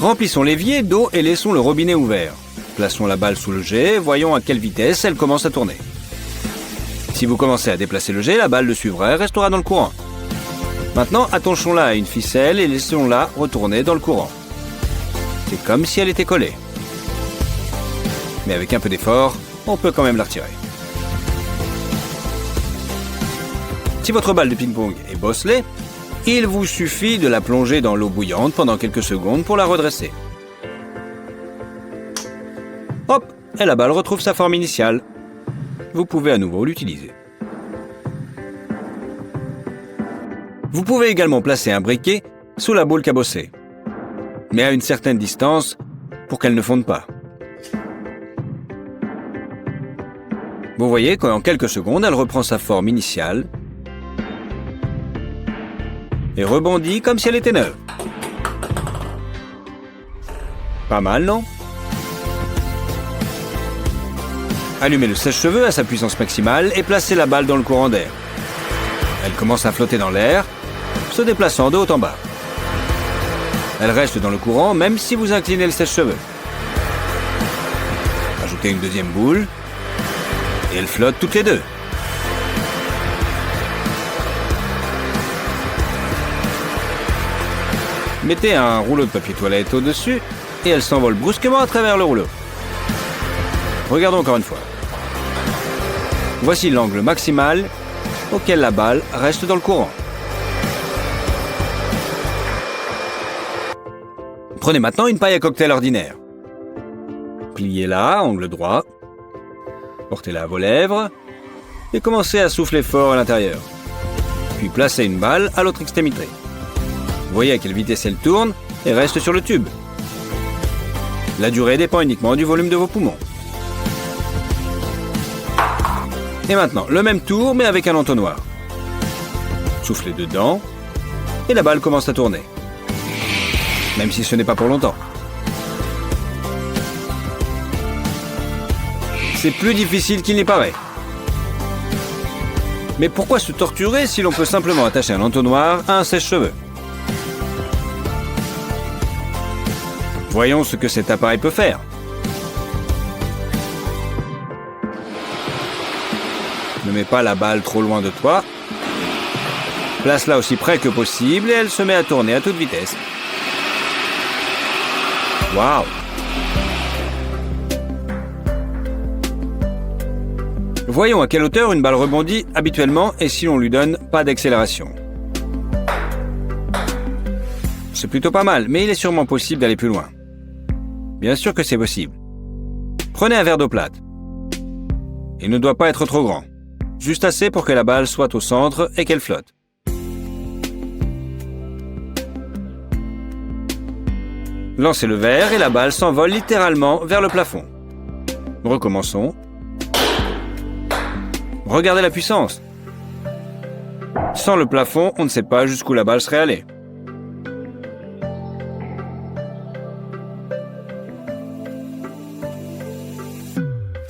Remplissons l'évier d'eau et laissons le robinet ouvert. Plaçons la balle sous le jet, voyons à quelle vitesse elle commence à tourner. Si vous commencez à déplacer le jet, la balle le suivra et restera dans le courant. Maintenant, attachons-la à une ficelle et laissons-la retourner dans le courant. C'est comme si elle était collée. Mais avec un peu d'effort, on peut quand même la retirer. Si votre balle de ping-pong est bosselée, il vous suffit de la plonger dans l'eau bouillante pendant quelques secondes pour la redresser. Hop, et la balle retrouve sa forme initiale. Vous pouvez à nouveau l'utiliser. Vous pouvez également placer un briquet sous la boule cabossée, mais à une certaine distance pour qu'elle ne fonde pas. Vous voyez qu'en quelques secondes, elle reprend sa forme initiale et rebondit comme si elle était neuve. Pas mal, non? Allumez le sèche-cheveux à sa puissance maximale et placez la balle dans le courant d'air. Elle commence à flotter dans l'air, se déplaçant de haut en bas. Elle reste dans le courant même si vous inclinez le sèche-cheveux. Ajoutez une deuxième boule et elles flottent toutes les deux. Mettez un rouleau de papier toilette au-dessus et elle s'envole brusquement à travers le rouleau. Regardons encore une fois. Voici l'angle maximal auquel la balle reste dans le courant. Prenez maintenant une paille à cocktail ordinaire. Pliez-la, angle droit. Portez-la à vos lèvres et commencez à souffler fort à l'intérieur. Puis placez une balle à l'autre extrémité. Voyez à quelle vitesse elle tourne et reste sur le tube. La durée dépend uniquement du volume de vos poumons. Et maintenant, le même tour mais avec un entonnoir. Soufflez dedans et la balle commence à tourner. Même si ce n'est pas pour longtemps. C'est plus difficile qu'il n'y paraît. Mais pourquoi se torturer si l'on peut simplement attacher un entonnoir à un sèche-cheveux? Voyons ce que cet appareil peut faire. Ne mets pas la balle trop loin de toi. Place-la aussi près que possible et elle se met à tourner à toute vitesse. Waouh! Voyons à quelle hauteur une balle rebondit habituellement et si l'on lui donne pas d'accélération. C'est plutôt pas mal, mais il est sûrement possible d'aller plus loin. Bien sûr que c'est possible. Prenez un verre d'eau plate. Il ne doit pas être trop grand. Juste assez pour que la balle soit au centre et qu'elle flotte. Lancez le verre et la balle s'envole littéralement vers le plafond. Recommençons. Regardez la puissance. Sans le plafond, on ne sait pas jusqu'où la balle serait allée.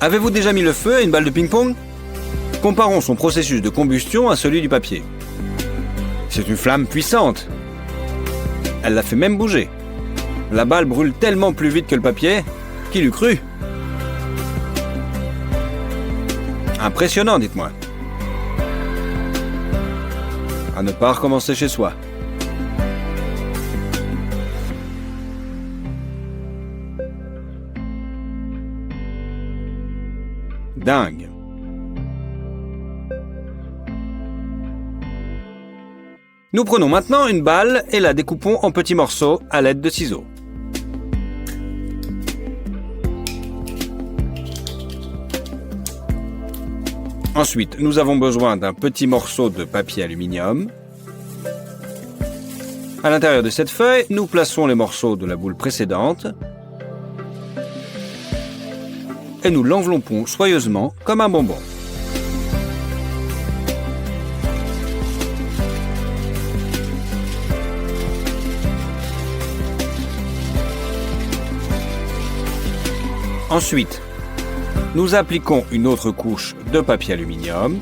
Avez-vous déjà mis le feu à une balle de ping-pong? Comparons son processus de combustion à celui du papier. C'est une flamme puissante. Elle la fait même bouger. La balle brûle tellement plus vite que le papier, qui l'eût cru? Impressionnant, dites-moi. À ne pas recommencer chez soi. Dingue. Nous prenons maintenant une balle et la découpons en petits morceaux à l'aide de ciseaux. Ensuite, nous avons besoin d'un petit morceau de papier aluminium. À l'intérieur de cette feuille, nous plaçons les morceaux de la boule précédente et nous l'enveloppons soigneusement comme un bonbon. Ensuite, nous appliquons une autre couche de papier aluminium,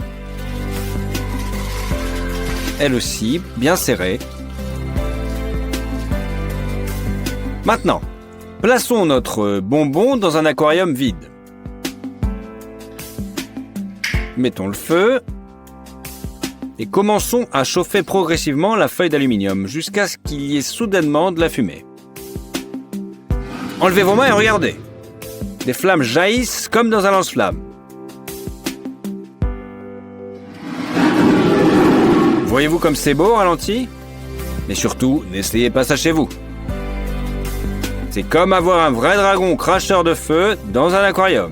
elle aussi bien serrée. Maintenant, plaçons notre bonbon dans un aquarium vide. Mettons le feu et commençons à chauffer progressivement la feuille d'aluminium jusqu'à ce qu'il y ait soudainement de la fumée. Enlevez vos mains et regardez. Des flammes jaillissent comme dans un lance-flamme. Voyez-vous comme c'est beau au ralenti? Mais surtout, n'essayez pas ça chez vous. C'est comme avoir un vrai dragon cracheur de feu dans un aquarium.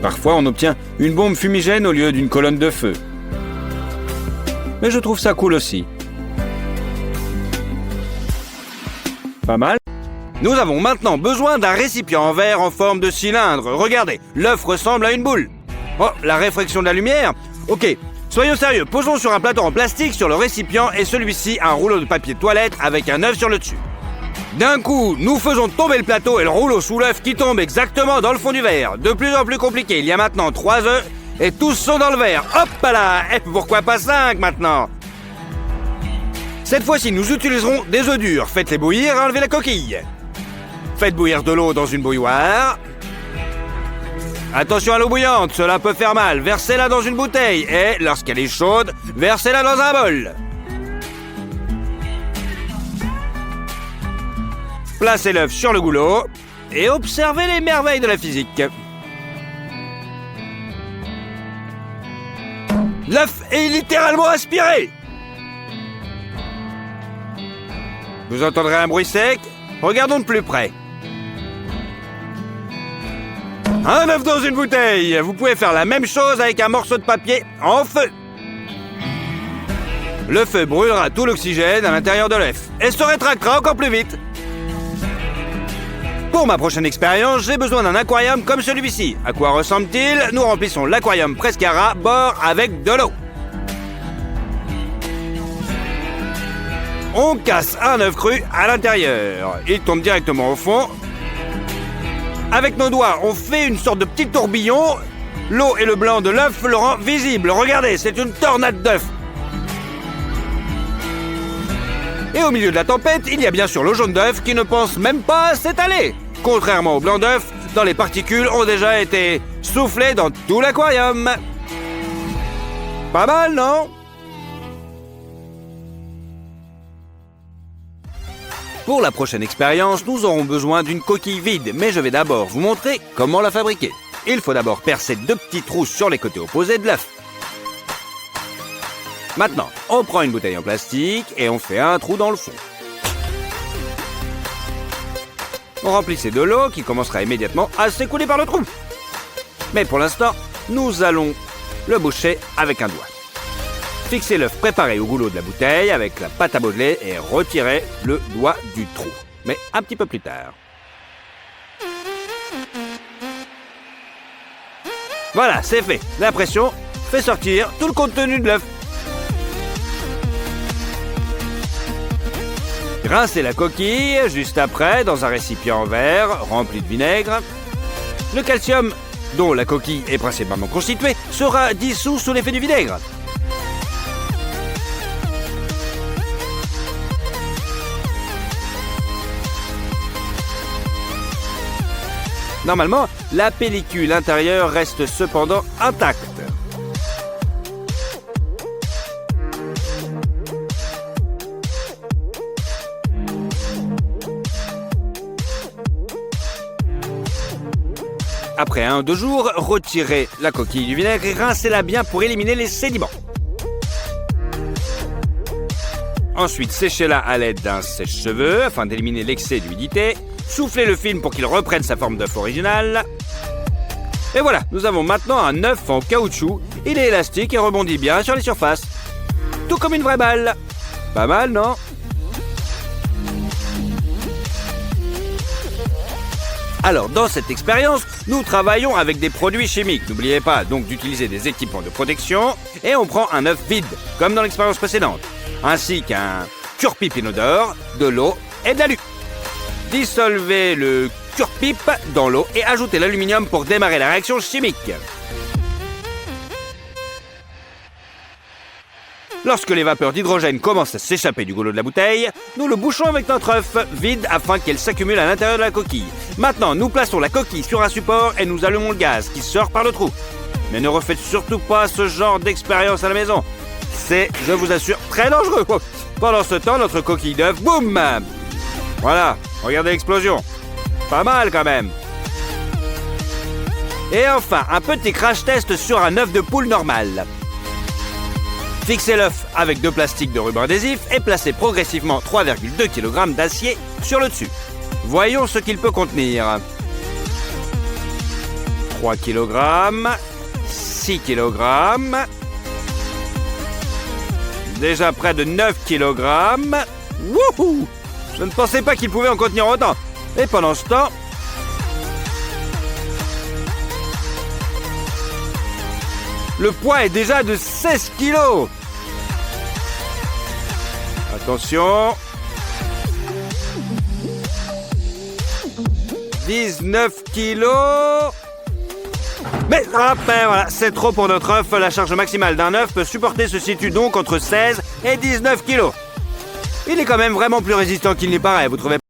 Parfois, on obtient une bombe fumigène au lieu d'une colonne de feu. Mais je trouve ça cool aussi. Pas mal? Nous avons maintenant besoin d'un récipient en verre en forme de cylindre. Regardez, l'œuf ressemble à une boule. Oh, la réfraction de la lumière? Ok, soyons sérieux, posons sur un plateau en plastique sur le récipient et celui-ci un rouleau de papier toilette avec un œuf sur le dessus. D'un coup, nous faisons tomber le plateau et le rouleau sous l'œuf qui tombe exactement dans le fond du verre. De plus en plus compliqué, il y a maintenant 3 œufs et tous sont dans le verre. Hop là! Et pourquoi pas 5 maintenant? Cette fois-ci, nous utiliserons des œufs durs. Faites-les bouillir et enlevez la coquille. Faites bouillir de l'eau dans une bouilloire. Attention à l'eau bouillante, cela peut faire mal. Versez-la dans une bouteille et, lorsqu'elle est chaude, versez-la dans un bol. Placez l'œuf sur le goulot et observez les merveilles de la physique. L'œuf est littéralement aspiré. Vous entendrez un bruit sec? Regardons de plus près. Un œuf dans une bouteille. Vous pouvez faire la même chose avec un morceau de papier en feu. Le feu brûlera tout l'oxygène à l'intérieur de l'œuf et se rétractera encore plus vite. Pour ma prochaine expérience, j'ai besoin d'un aquarium comme celui-ci. À quoi ressemble-t-il? Nous remplissons l'aquarium presque à ras, bord avec de l'eau. On casse un œuf cru à l'intérieur. Il tombe directement au fond. Avec nos doigts, on fait une sorte de petit tourbillon. L'eau et le blanc de l'œuf le rend visible. Regardez, c'est une tornade d'œufs. Et au milieu de la tempête, il y a bien sûr le jaune d'œuf qui ne pense même pas à s'étaler. Contrairement au blanc d'œuf, dont les particules ont déjà été soufflées dans tout l'aquarium. Pas mal, non? Pour la prochaine expérience, nous aurons besoin d'une coquille vide, mais je vais d'abord vous montrer comment la fabriquer. Il faut d'abord percer 2 petits trous sur les côtés opposés de l'œuf. Maintenant, on prend une bouteille en plastique et on fait un trou dans le fond. On remplissait de l'eau qui commencera immédiatement à s'écouler par le trou. Mais pour l'instant, nous allons le boucher avec un doigt. Fixez l'œuf préparé au goulot de la bouteille avec la pâte à modeler et retirez le doigt du trou. Mais un petit peu plus tard. Voilà, c'est fait. La pression fait sortir tout le contenu de l'œuf. Rincez la coquille juste après dans un récipient en verre rempli de vinaigre. Le calcium, dont la coquille est principalement constituée, sera dissous sous l'effet du vinaigre. Normalement, la pellicule intérieure reste cependant intacte. Après 1 ou 2 jours, retirez la coquille du vinaigre et rincez-la bien pour éliminer les sédiments. Ensuite, séchez-la à l'aide d'un sèche-cheveux afin d'éliminer l'excès d'humidité. Soufflez le film pour qu'il reprenne sa forme d'œuf original. Et voilà, nous avons maintenant un œuf en caoutchouc. Il est élastique et rebondit bien sur les surfaces. Tout comme une vraie balle. Pas mal, non? Alors, dans cette expérience, nous travaillons avec des produits chimiques. N'oubliez pas donc d'utiliser des équipements de protection. Et on prend un œuf vide, comme dans l'expérience précédente. Ainsi qu'un cure-pipe inodore, de l'eau et de l'alu. Dissolvez le cure-pipe dans l'eau et ajoutez l'aluminium pour démarrer la réaction chimique. Lorsque les vapeurs d'hydrogène commencent à s'échapper du goulot de la bouteille, nous le bouchons avec notre œuf vide afin qu'elle s'accumule à l'intérieur de la coquille. Maintenant, nous plaçons la coquille sur un support et nous allumons le gaz qui sort par le trou. Mais ne refaites surtout pas ce genre d'expérience à la maison. C'est, je vous assure, très dangereux. Pendant ce temps, notre coquille d'œuf, boum! Voilà, regardez l'explosion. Pas mal quand même. Et enfin, un petit crash test sur un œuf de poule normal. Fixez l'œuf avec 2 plastiques de ruban adhésif et placez progressivement 3,2 kg d'acier sur le dessus. Voyons ce qu'il peut contenir. 3 kg, 6 kg, déjà près de 9 kg. Wouhou! Je ne pensais pas qu'il pouvait en contenir autant. Et pendant ce temps, le poids est déjà de 16 kg. Attention. 19 kg. Mais voilà, c'est trop pour notre œuf. La charge maximale d'un œuf peut supporter se situe donc entre 16 et 19 kg. Il est quand même vraiment plus résistant qu'il n'y paraît, vous trouvez pas ?